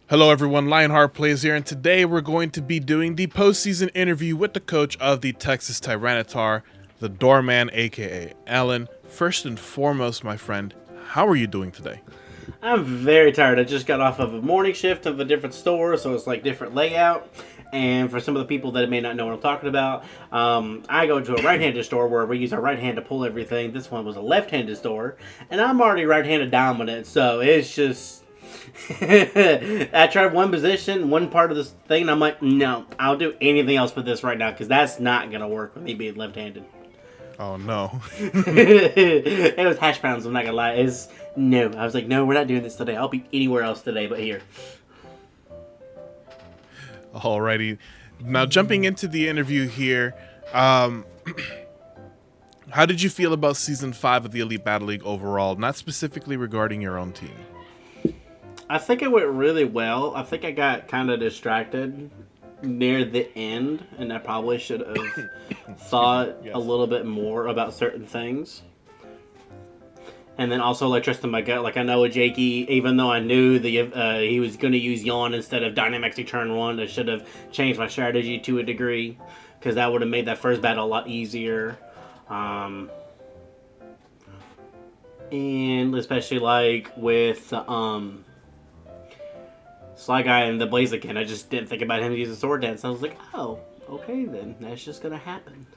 Hello everyone, Lionheart Plays here, and today we're going to be doing the postseason interview with the coach of the Texas Tyranitar, the Doorman, aka Alan. First and foremost, my friend, how are you doing today? I'm very tired. I just got off of a morning shift of a different store, so it's like different layout. And for some of the people that may not know what I'm talking about, I go to a right-handed store where we use our right hand to pull everything. This one was a left-handed store, and I'm already right-handed dominant, so it's just I tried one position, one part of this thing, and I'm like, no, I'll do anything else but this right now because that's not gonna work with me being left-handed. Oh no. It was hash browns. I'm not gonna lie. No. I was like, no, we're not doing this today. I'll be anywhere else today, but here. Alrighty. Now jumping into the interview here, how did you feel about Season 5 of the Elite Battle League overall, not specifically regarding your own team? I think it went really well. I think I got kind of distracted near the end, and I probably should have thought Yes. a little bit more about certain things. And then also, like, trusting my gut. Like, I know with Jakey, even though I knew he was going to use Yawn instead of Dynamaxy turn 1, I should have changed my strategy to a degree, because that would have made that first battle a lot easier. And especially, like, with Sly Guy and the Blaziken, I just didn't think about him using Sword Dance. I was like, oh, okay then. That's just going to happen.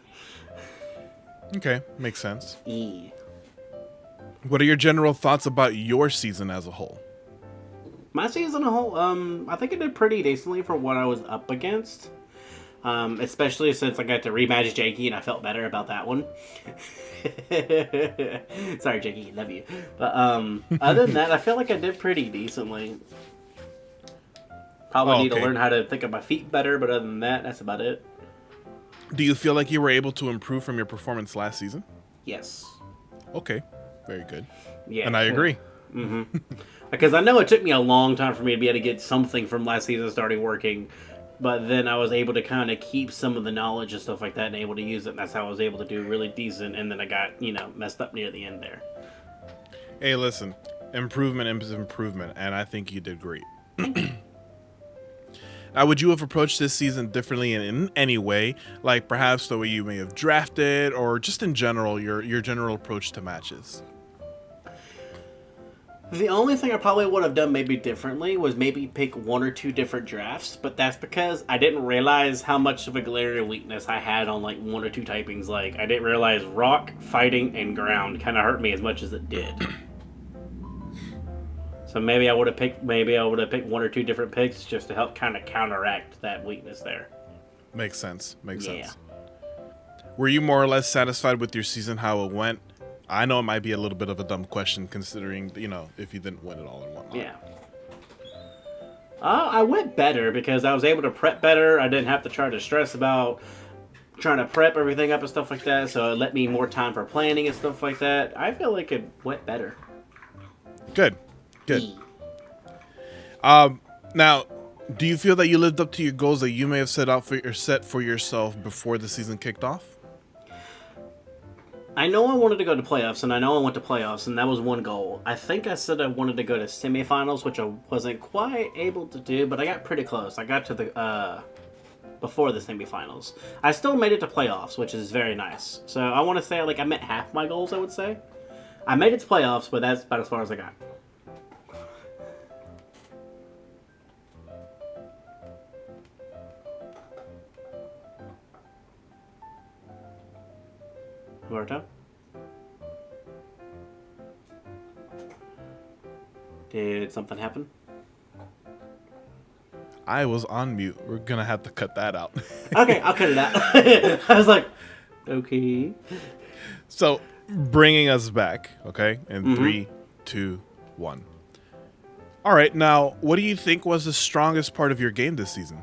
Okay, makes sense. E. What are your general thoughts about your season as a whole? My season as a whole, I think I did pretty decently for what I was up against. Especially since I got to rematch Jakey and I felt better about that one. Sorry, Jakey, love you. But other than that, I feel like I did pretty decently. Probably need to learn how to think of my feet better, but other than that, that's about it. Do you feel like you were able to improve from your performance last season? Yes. Okay, very good. Yeah. And I agree. Mm-hmm. Because I know it took me a long time for me to be able to get something from last season starting working, but then I was able to kind of keep some of the knowledge and stuff like that and able to use it, and that's how I was able to do really decent, and then I got, messed up near the end there. Hey, listen, improvement is improvement, and I think you did great. Now, would you have approached this season differently in any way? Like perhaps the way you may have drafted, or just in general, your general approach to matches? The only thing I probably would have done maybe differently was maybe pick one or two different drafts, but that's because I didn't realize how much of a glaring weakness I had on like one or two typings. Like, I didn't realize rock, fighting, and ground kind of hurt me as much as it did. So maybe I would have picked one or two different picks just to help kind of counteract that weakness there. Makes sense. Makes sense. Were you more or less satisfied with your season, how it went? I know it might be a little bit of a dumb question considering, if you didn't win it all and whatnot. Yeah. I went better because I was able to prep better. I didn't have to try to stress about trying to prep everything up and stuff like that. So it let me more time for planning and stuff like that. I feel like it went better. Good. Now, do you feel that you lived up to your goals that you may have set for yourself before the season kicked off? I know I wanted to go to playoffs, and I know I went to playoffs, and that was one goal. I think I said I wanted to go to semifinals, which I wasn't quite able to do, but I got pretty close. I got to the before the semifinals. I still made it to playoffs, which is very nice. So I want to say I met half my goals, I would say. I made it to playoffs, but that's about as far as I got. Roberto? Did something happen? I was on mute. We're going to have to cut that out. Okay, I'll cut it out. I was like, okay. So, bringing us back, okay? In 3, 2, 1. All right, now, what do you think was the strongest part of your game this season?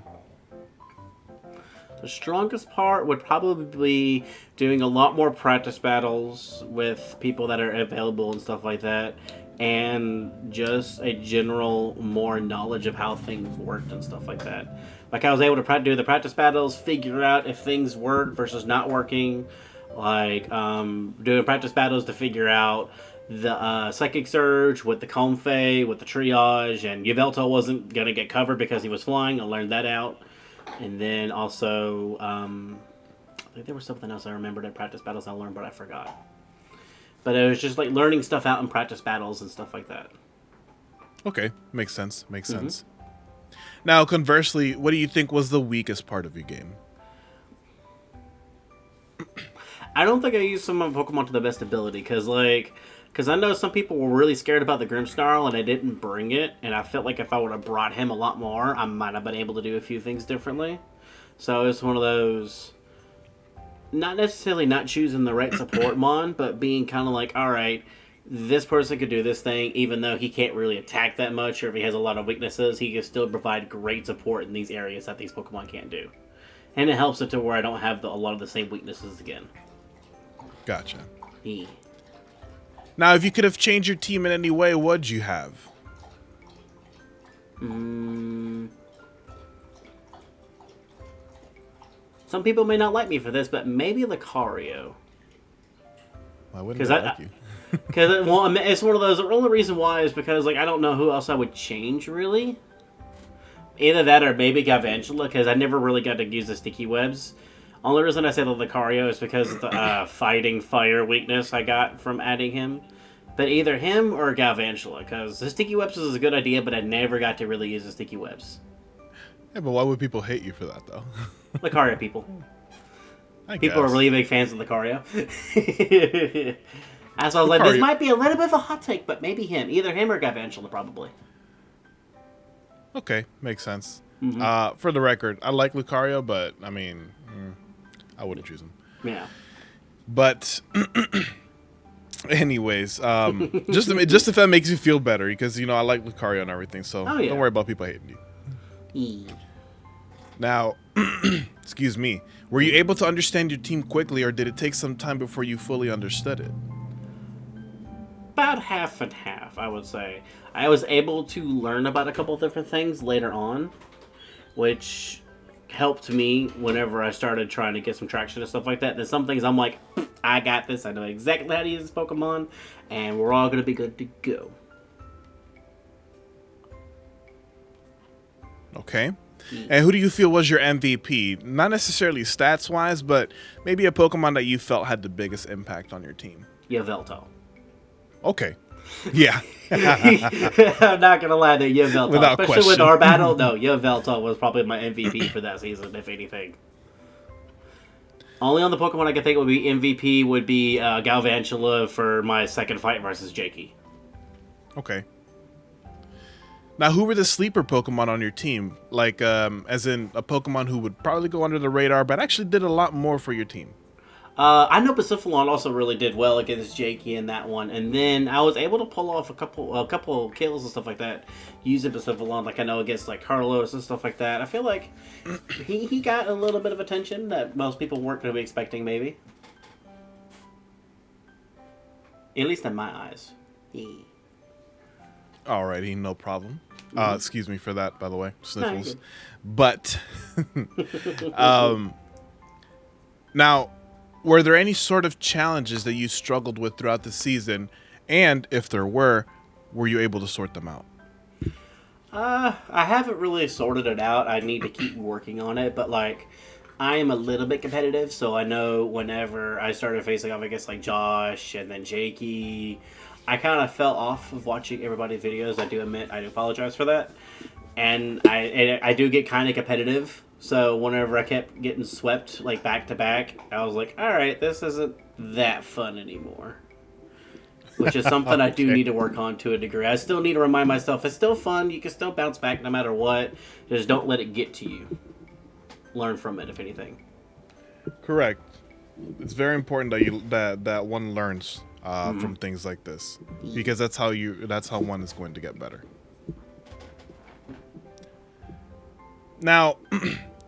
The strongest part would probably be doing a lot more practice battles with people that are available and stuff like that, and just a general more knowledge of how things worked and stuff like that. Like, I was able to do the practice battles, figure out if things work versus not working, like doing practice battles to figure out the Psychic Surge with the Comfey, with the Triage, and Yveltal wasn't going to get covered because he was flying. I learned that out. And then also, I think there was something else I remembered at practice battles I learned, but I forgot. But it was just like learning stuff out in practice battles and stuff like that. Okay, makes sense. Makes sense. Now, conversely, what do you think was the weakest part of your game? I don't think I used some of my Pokemon to the best ability, because I know some people were really scared about the Grimmsnarl, and I didn't bring it, and I felt like if I would have brought him a lot more, I might have been able to do a few things differently. So it's one of those, not necessarily not choosing the right support mon, but being kind of like, alright, this person could do this thing, even though he can't really attack that much, or if he has a lot of weaknesses, he can still provide great support in these areas that these Pokemon can't do. And it helps it to where I don't have a lot of the same weaknesses again. Gotcha. Yeah. Now, if you could have changed your team in any way, what'd you have? Some people may not like me for this, but maybe Lucario. Why wouldn't I like you? Because well, it's one of those. The only reason why is because I don't know who else I would change really. Either that or maybe Galvantula, because I never really got to use the sticky webs. Only reason I say the Lucario is because of the fighting fire weakness I got from adding him. But either him or Galvantula, because the sticky webs is a good idea, but I never got to really use the sticky webs. Yeah, but why would people hate you for that, though? Lucario people. People are really big fans of Lucario. That's why I was like, this might be a little bit of a hot take, but maybe him. Either him or Galvantula, probably. Okay, makes sense. For the record, I like Lucario, but, I mean, I wouldn't choose him. Yeah. But, anyways, just if that makes you feel better, because, I like Lucario and everything, so don't worry about people hating you. Now, excuse me, were you able to understand your team quickly, or did it take some time before you fully understood it? About half and half, I would say. I was able to learn about a couple of different things later on, which helped me whenever I started trying to get some traction and stuff like that. There's some things I'm like, I got this, I know exactly how to use this Pokemon, and we're all going to be good to go. Okay. And who do you feel was your MVP? Not necessarily stats-wise, but maybe a Pokemon that you felt had the biggest impact on your team. Yveltal. Okay. Yeah. I'm not going to lie to Yveltal. Without Especially question. with our battle, no, Yveltal was probably my MVP for that season, if anything. Only on the Pokemon I can think would be MVP would be Galvantula for my second fight versus Jakey. Okay. Now, who were the sleeper Pokemon on your team? Like, as in a Pokemon who would probably go under the radar, but actually did a lot more for your team. I know Pacifalon also really did well against Jakey in that one, and then I was able to pull off a couple kills and stuff like that using Pacifalon, like I know against like Carlos and stuff like that. I feel like he got a little bit of attention that most people weren't going to be expecting, maybe. At least in my eyes. Yeah. Alrighty, no problem. Excuse me for that, by the way, sniffles. No, but now, were there any sort of challenges that you struggled with throughout the season? And if there were you able to sort them out? I haven't really sorted it out. I need to keep working on it, but like I am a little bit competitive, so I know whenever I started facing off against like Josh and then Jakey, I kind of fell off of watching everybody's videos. I do admit, I do apologize for that. And I do get kind of competitive. So whenever I kept getting swept like back to back, I was like, all right, this isn't that fun anymore. Which is something I do need to work on to a degree. I still need to remind myself it's still fun. You can still bounce back no matter what. Just don't let it get to you. Learn from it, if anything. Correct. It's very important that one learns from things like this, because that's how one is going to get better. Now,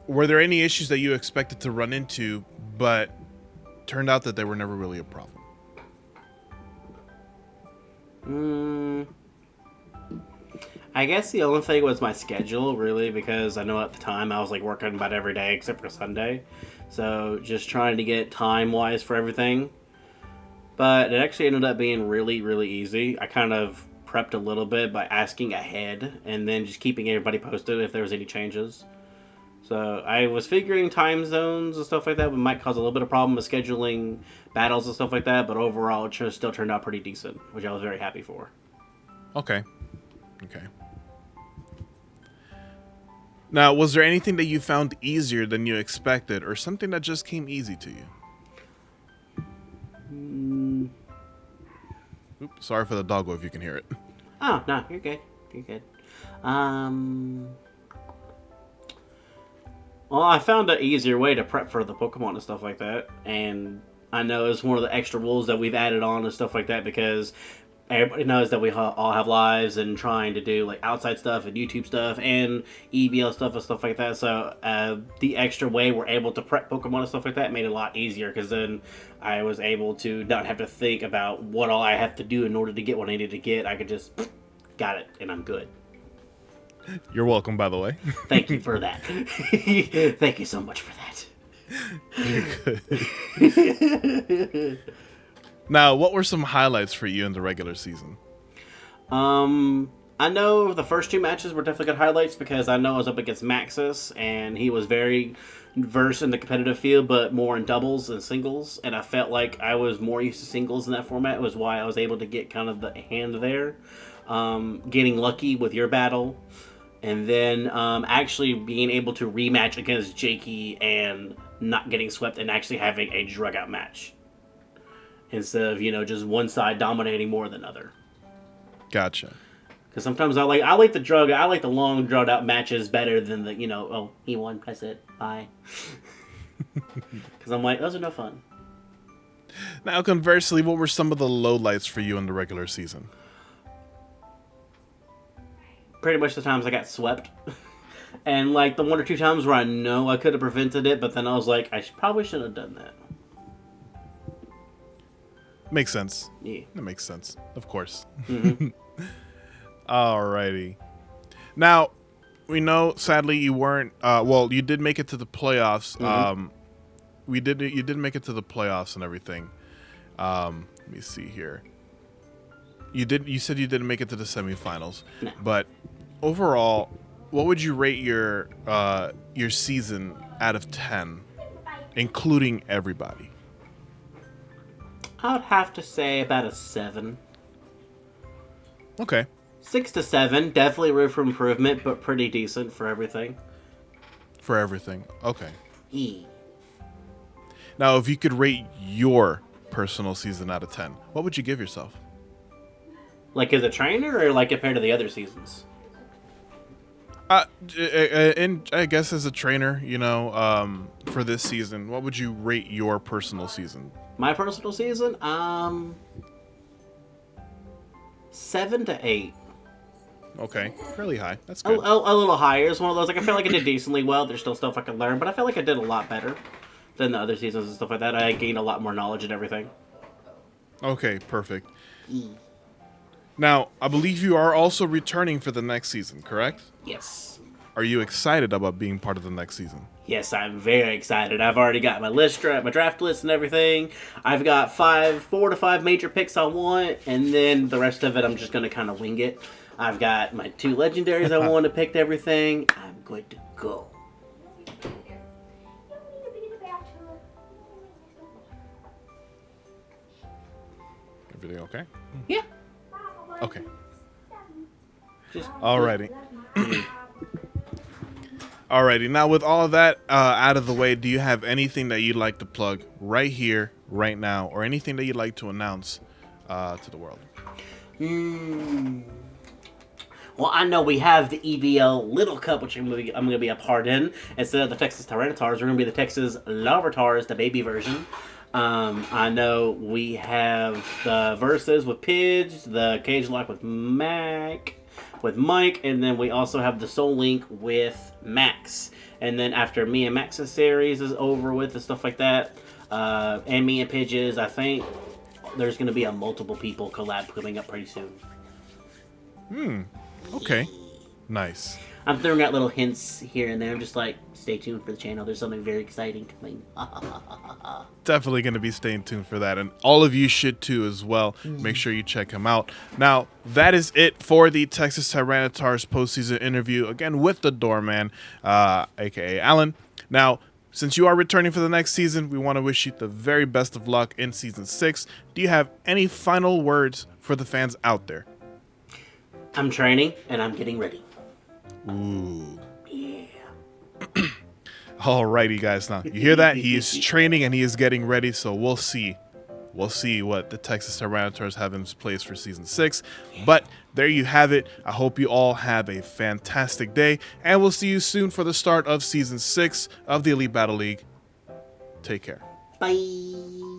were there any issues that you expected to run into, but turned out that they were never really a problem? I guess the only thing was my schedule, really, because I know at the time I was like working about every day except for Sunday. So just trying to get time-wise for everything. but it actually ended up being really, really easy. I kind of prepped a little bit by asking ahead and then just keeping everybody posted if there was any changes. So I was figuring time zones and stuff like that might cause a little bit of problem with scheduling battles and stuff like that, but overall it still turned out pretty decent, which I was very happy for. Okay. Now, was there anything that you found easier than you expected, or something that just came easy to you? Oops, sorry for the doggo if you can hear it. Oh, no, you're good. You're good. Well, I found an easier way to prep for the Pokemon and stuff like that, and I know it's one of the extra rules that we've added on and stuff like that because everybody knows that we all have lives and trying to do like outside stuff and YouTube stuff and EBL stuff and stuff like that. So the extra way we're able to prep Pokemon and stuff like that made it a lot easier because then I was able to not have to think about what all I have to do in order to get what I needed to get. I could just got it and I'm good. You're welcome, by the way. Thank you for that. Thank you so much for that. Now, what were some highlights for you in the regular season? I know the first two matches were definitely good highlights because I know I was up against Maxis and he was very versed in the competitive field, but more in doubles and singles. And I felt like I was more used to singles in that format. It was why I was able to get kind of the hand there. Getting lucky with your battle. And then actually being able to rematch against Jakey and not getting swept and actually having a drug out match. Instead of, just one side dominating more than other. Gotcha. Because sometimes I like the long drawn out matches better than the, oh, he won, press it, bye. Because I'm like, those are no fun. Now, conversely, what were some of the lowlights for you in the regular season? Pretty much the times I got swept. And like the one or two times where I know I could have prevented it, but then I was like, I probably shouldn't have done that. Makes sense. Yeah. That makes sense. Of course. Mm-hmm. Alrighty. Now, we know, sadly, you weren't... you did make it to the playoffs. Mm-hmm. You did make it to the playoffs and everything. Let me see here. You said you didn't make it to the semifinals. No. But overall, what would you rate your season out of 10, including everybody? I would have to say about a 7. Okay. 6 to 7, definitely room for improvement, but pretty decent for everything. For everything. Okay. E. Now, if you could rate your personal season out of 10, what would you give yourself? Like as a trainer or like compared to the other seasons? And I guess as a trainer, for this season, what would you rate your personal season? My personal season? 7 to 8. Okay, fairly high. That's A good. little higher. It's one of those, like, I feel like I did decently well. There's still stuff I can learn, but I feel like I did a lot better than the other seasons and stuff like that. I gained a lot more knowledge and everything. Okay, perfect. Now, I believe you are also returning for the next season, correct? Yes. Are you excited about being part of the next season? Yes, I'm very excited. I've already got my my draft list and everything. I've got 4 to 5 major picks I want, and then the rest of it I'm just going to kind of wing it. I've got my 2 legendaries I want to pick everything. I'm good to go. Everything okay? Yeah. Okay. Just Alrighty. Alrighty. Now, with all of that out of the way, do you have anything that you'd like to plug right here, right now, or anything that you'd like to announce to the world? Well, I know we have the EBL Little Cup, which I'm going to be a part in. Instead of the Texas Tyrannotars, we're going to be the Texas Larvatars, the baby version. I know we have the Versus with Pidge, the Cage Lock with Mike, and then we also have the Soul Link with Max. And then after me and Max's series is over with and stuff like that, and me and Pidge's, I think there's going to be a multiple people collab coming up pretty soon. Okay. Nice. I'm throwing out little hints here and there. I'm just like, stay tuned for the channel. There's something very exciting coming. Definitely going to be staying tuned for that. And all of you should too as well. Make sure you check him out. Now, that is it for the Texas Tyranitar's postseason interview. Again, with the doorman, a.k.a. Alan. Now, since you are returning for the next season, we want to wish you the very best of luck in Season 6. Do you have any final words for the fans out there? I'm training and I'm getting ready. Ooh. Yeah. Alrighty, guys. Now, you hear that? He is training and he is getting ready, so we'll see. We'll see what the Texas Tyranitars have in place for Season 6. But there you have it. I hope you all have a fantastic day, and we'll see you soon for the start of Season 6 of the Elite Battle League. Take care. Bye.